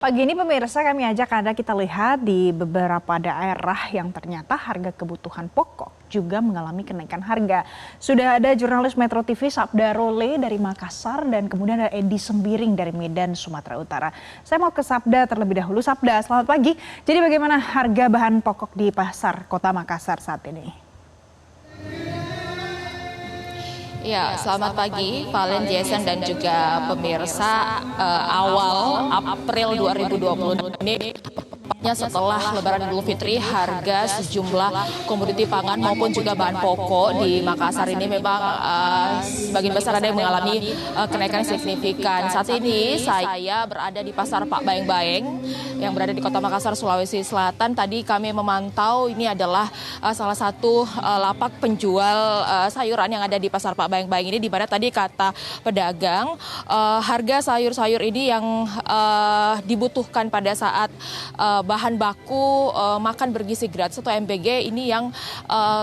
Pagi ini pemirsa kami ajak Anda kita lihat di beberapa daerah yang ternyata harga kebutuhan pokok juga mengalami kenaikan harga. Sudah ada jurnalis Metro TV Sabda Role dari Makassar dan kemudian ada Edi Sembiring dari Medan, Sumatera Utara. Saya mau ke Sabda terlebih dahulu. Sabda, selamat pagi. Jadi bagaimana harga bahan pokok di pasar Kota Makassar saat ini? Ya, selamat pagi Valen, Jason dan juga pemirsa. Awal April 2020 ini setelah Lebaran Idul Fitri, harga sejumlah komoditi pangan maupun juga bahan pokok di Makassar ini memang sebagian besar ada yang mengalami kenaikan signifikan. Saat ini saya berada di Pasar Pak Baeng-Baeng yang berada di Kota Makassar, Sulawesi Selatan. Tadi kami memantau ini adalah salah satu lapak penjual sayuran yang ada di Pasar Pak Baeng-Baeng ini, di mana tadi kata pedagang harga sayur-sayur ini yang dibutuhkan pada saat bahan baku makan bergizi gratis atau MBG ini yang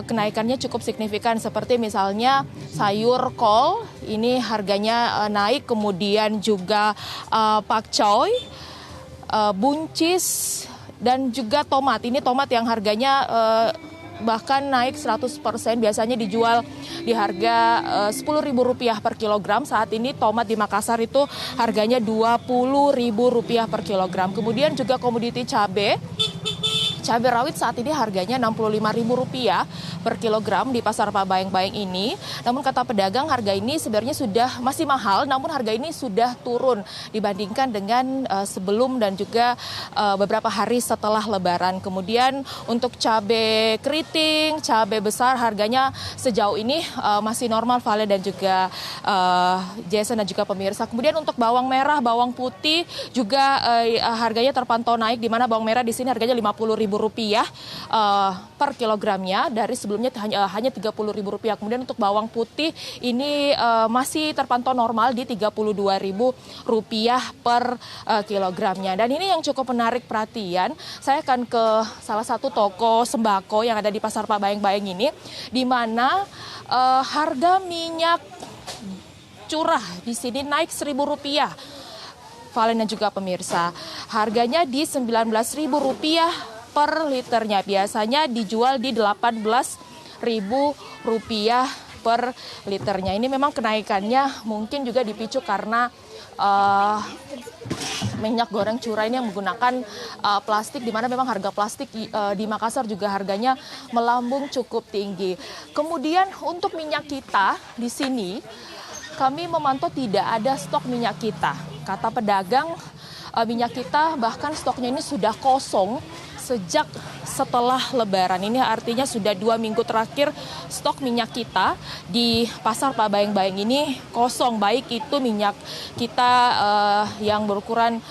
kenaikannya cukup signifikan, seperti misalnya sayur kol ini harganya naik, kemudian juga pakcoy, buncis dan juga tomat. Ini tomat yang harganya bahkan naik 100%, biasanya dijual di harga Rp10.000 per kilogram. Saat ini tomat di Makassar itu harganya Rp20.000 per kilogram. Kemudian juga komoditi cabai rawit saat ini harganya Rp65.000 per kilogram di Pasar Pak Baeng-Baeng ini. Namun kata pedagang harga ini sebenarnya sudah masih mahal, namun harga ini sudah turun dibandingkan dengan sebelum dan juga beberapa hari setelah Lebaran. Kemudian untuk cabai keriting, cabai besar harganya sejauh ini masih normal, Vale dan juga Jason dan juga pemirsa. Kemudian untuk bawang merah, bawang putih juga harganya terpantau naik, di mana bawang merah di sini harganya Rp50.000 per kilogramnya, dari sebelumnya hanya Rp30.000. Kemudian untuk bawang putih ini masih terpantau normal di Rp32.000 per kilogramnya. Dan ini yang cukup menarik perhatian. Saya akan ke salah satu toko sembako yang ada di Pasar Pak Baeng-Baeng ini, di mana harga minyak curah di sini naik Rp1.000. Valen dan juga pemirsa, harganya di Rp19.000 per liternya. Biasanya dijual di Rp18.000 per liternya. Ini memang kenaikannya mungkin juga dipicu karena minyak goreng curah ini yang menggunakan plastik, di mana memang harga plastik di Makassar juga harganya melambung cukup tinggi. Kemudian untuk minyak kita di sini kami memantau tidak ada stok minyak kita. Kata pedagang minyak kita bahkan stoknya ini sudah kosong sejak setelah Lebaran. Ini artinya sudah 2 minggu terakhir stok minyak kita di Pasar Pak Baeng-Baeng ini kosong, baik itu minyak kita yang berukuran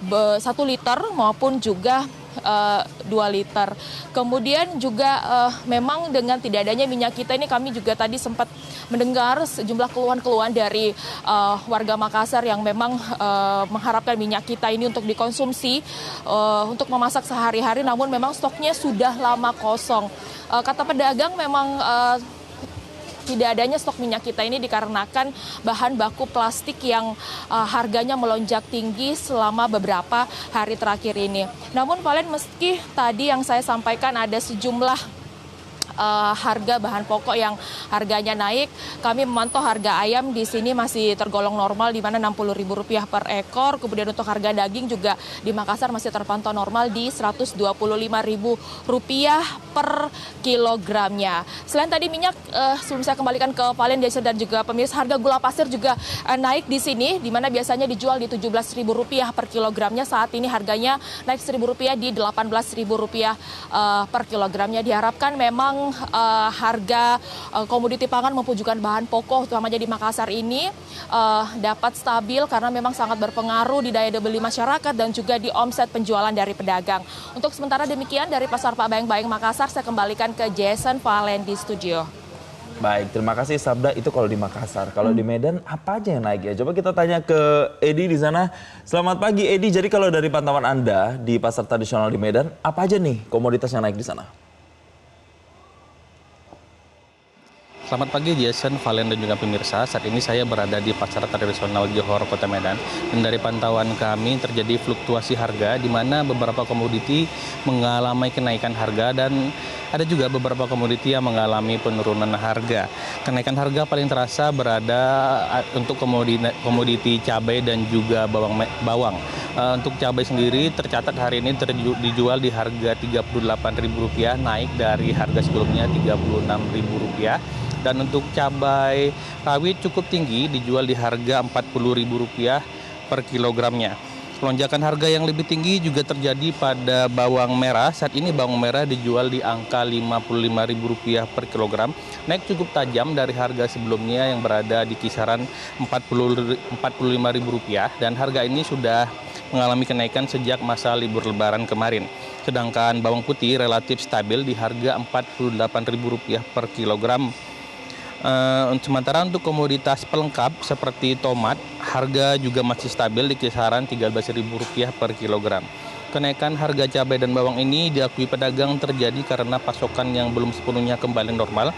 1 liter maupun juga 2 liter. Kemudian juga memang dengan tidak adanya minyak kita ini, kami juga tadi sempat mendengar sejumlah keluhan-keluhan dari warga Makassar yang memang mengharapkan minyak kita ini untuk dikonsumsi untuk memasak sehari-hari, namun memang stoknya sudah lama kosong. Kata pedagang memang tidak adanya stok minyak kita ini dikarenakan bahan baku plastik yang harganya melonjak tinggi selama beberapa hari terakhir ini. Namun Valen, meski tadi yang saya sampaikan ada sejumlah harga bahan pokok yang harganya naik, kami memantau harga ayam di sini masih tergolong normal, di mana Rp60.000 per ekor. Kemudian untuk harga daging juga di Makassar masih terpantau normal di Rp125.000 per kilogramnya. Selain tadi minyak, sebelum saya kembalikan ke Valen, Jason dan juga pemirsa, harga gula pasir juga naik di sini, di mana biasanya dijual di Rp17.000 per kilogramnya. Saat ini harganya naik Rp1.000 di Rp18.000 per kilogramnya. Diharapkan memang harga komoditi pangan maupun juga bahan pokok utamanya di Makassar ini dapat stabil, karena memang sangat berpengaruh di daya beli masyarakat dan juga di omset penjualan dari pedagang. Untuk sementara demikian dari Pasar Pak Baeng-Baeng Makassar, saya kembalikan ke Jason, Valen di studio. Baik, terima kasih Sabda. Itu kalau di Makassar. Kalau di Medan apa aja yang naik ya? Coba kita tanya ke Edi di sana. Selamat pagi Edi. Jadi kalau dari pantauan Anda di pasar tradisional di Medan, apa aja nih komoditas yang naik di sana? Selamat pagi Jason, Valen dan juga pemirsa. Saat ini saya berada di Pasar Tradisional Johor, Kota Medan. Dan dari pantauan kami terjadi fluktuasi harga di mana beberapa komoditi mengalami kenaikan harga dan ada juga beberapa komoditi yang mengalami penurunan harga. Kenaikan harga paling terasa berada untuk komoditi cabai dan juga bawang. Untuk cabai sendiri tercatat hari ini dijual di harga Rp38.000, naik dari harga sebelumnya Rp36.000. Dan untuk cabai rawit cukup tinggi, dijual di harga Rp40.000 per kilogramnya. Lonjakan harga yang lebih tinggi juga terjadi pada bawang merah. Saat ini bawang merah dijual di angka Rp55.000 per kilogram, naik cukup tajam dari harga sebelumnya yang berada di kisaran Rp45.000, dan harga ini sudah mengalami kenaikan sejak masa libur lebaran kemarin. Sedangkan bawang putih relatif stabil di harga Rp48.000 per kilogram. Sementara untuk komoditas pelengkap seperti tomat, harga juga masih stabil di kisaran Rp13.000 per kilogram. Kenaikan harga cabai dan bawang ini diakui pedagang terjadi karena pasokan yang belum sepenuhnya kembali normal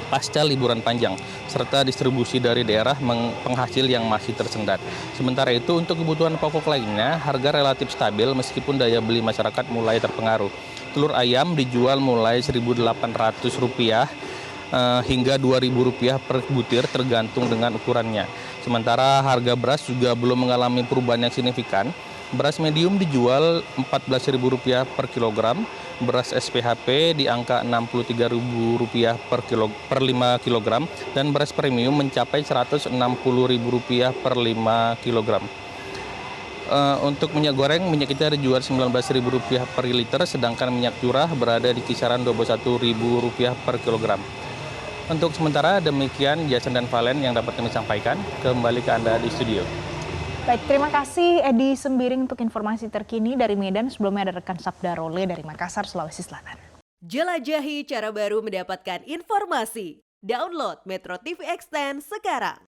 pasca liburan panjang, serta distribusi dari daerah penghasil yang masih tersendat. Sementara itu untuk kebutuhan pokok lainnya, harga relatif stabil meskipun daya beli masyarakat mulai terpengaruh. Telur ayam dijual mulai Rp1.800 hingga Rp2.000 per butir tergantung dengan ukurannya. Sementara harga beras juga belum mengalami perubahan yang signifikan. Beras medium dijual Rp14.000 per kilogram, beras SPHP di angka Rp63.000 per 5 kilogram, dan beras premium mencapai Rp160.000 per 5 kilogram. Untuk minyak goreng, minyak kita dijual Rp19.000 per liter, sedangkan minyak curah berada di kisaran Rp21.000 per kilogram. Untuk sementara demikian Jason dan Valen yang dapat kami sampaikan. Kembali ke Anda di studio. Baik, terima kasih Edi Sembiring untuk informasi terkini dari Medan. Sebelumnya ada rekan Sabda Role dari Makassar, Sulawesi Selatan. Jelajahi cara baru mendapatkan informasi. Download Metro TV Extend sekarang.